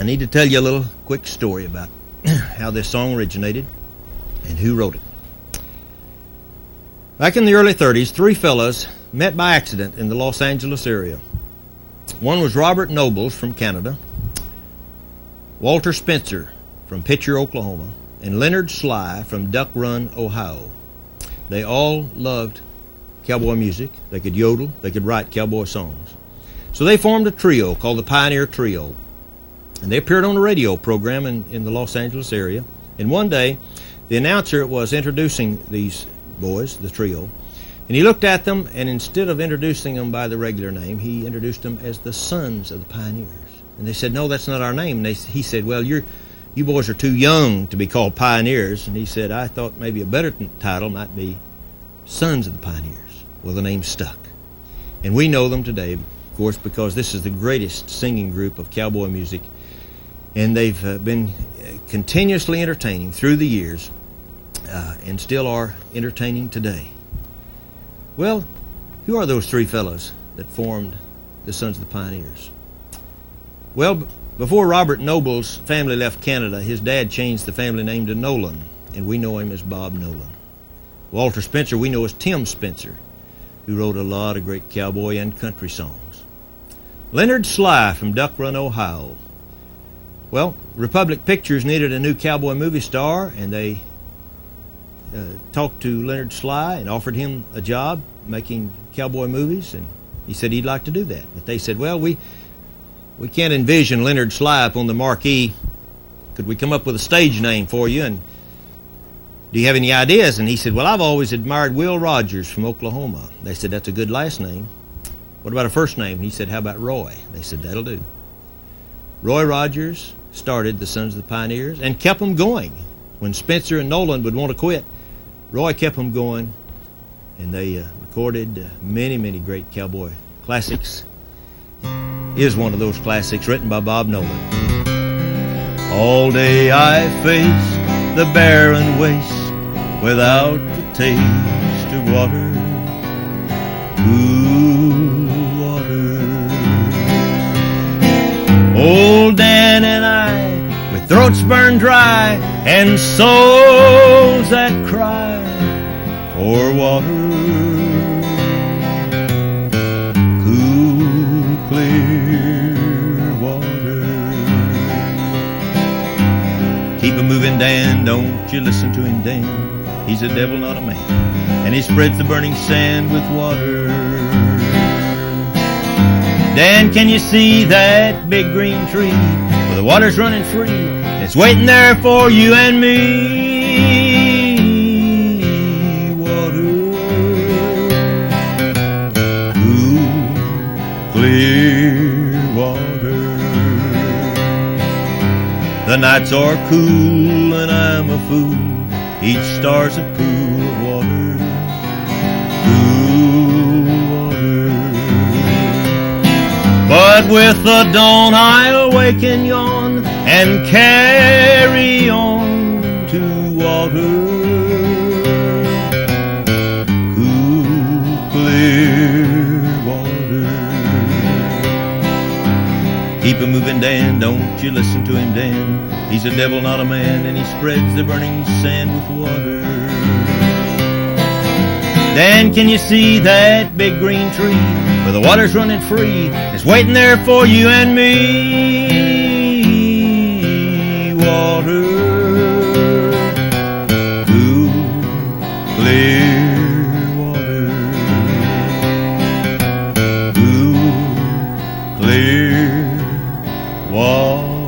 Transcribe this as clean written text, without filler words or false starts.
I need to tell you a little quick story about how this song originated and who wrote it. Back in the early 30s, three fellas met by accident in the Los Angeles area. One was Robert Nobles from Canada, Walter Spencer from Pitcher, Oklahoma, and Leonard Sly from Duck Run, Ohio. They all loved cowboy music. They could yodel. They could write cowboy songs. So they formed a trio called the Pioneer Trio. And they appeared on a radio program in the Los Angeles area. And one day, the announcer was introducing these boys, the trio, and he looked at them, and instead of introducing them by the regular name, he introduced them as the Sons of the Pioneers. And they said, "No, that's not our name." And he said, "Well, you boys are too young to be called Pioneers." And he said, "I thought maybe a better title might be Sons of the Pioneers." Well, the name stuck. And we know them today, of course, because this is the greatest singing group of cowboy music. And they've been continuously entertaining through the years and still are entertaining today. Well, who are those three fellows that formed the Sons of the Pioneers? Well, before Robert Noble's family left Canada, his dad changed the family name to Nolan, and we know him as Bob Nolan. Walter Spencer we know as Tim Spencer, who wrote a lot of great cowboy and country songs. Leonard Sly from Duck Run, Ohio. Well, Republic Pictures needed a new cowboy movie star, and they talked to Leonard Sly and offered him a job making cowboy movies, and he said he'd like to do that. But they said, "Well, we can't envision Leonard Sly up on the marquee. Could we come up with a stage name for you, and do you have any ideas?" And he said, "Well, I've always admired Will Rogers from Oklahoma." They said, "That's a good last name. What about a first name?" He said, "How about Roy?" They said, "That'll do." Roy Rogers started the Sons of the Pioneers and kept them going. When Spencer and Nolan would want to quit, Roy kept them going, and they recorded many, many great cowboy classics. Here's one of those classics written by Bob Nolan. All day I face the barren waste without the taste of water, cool water. Old Dan and I, with throats burned dry and souls that cry for water, cool, clear water. Keep a moving, Dan, don't you listen to him, Dan. He's a devil, not a man, and he spreads the burning sand with water. Dan, can you see that big green tree where the water's running free? It's waiting there for you and me. Water, cool, clear water. The nights are cool and I'm a fool. Each star's a pool of water, cool water. But with the dawn I'll awaken, yawn, and carry on to water, cool, clear water. Keep a moving, Dan, don't you listen to him, Dan. He's a devil, not a man, and he spreads the burning sand with water. Dan, can you see that big green tree where the water's running free? It's waiting there for you and me. Water, cool, clear water, cool, clear water.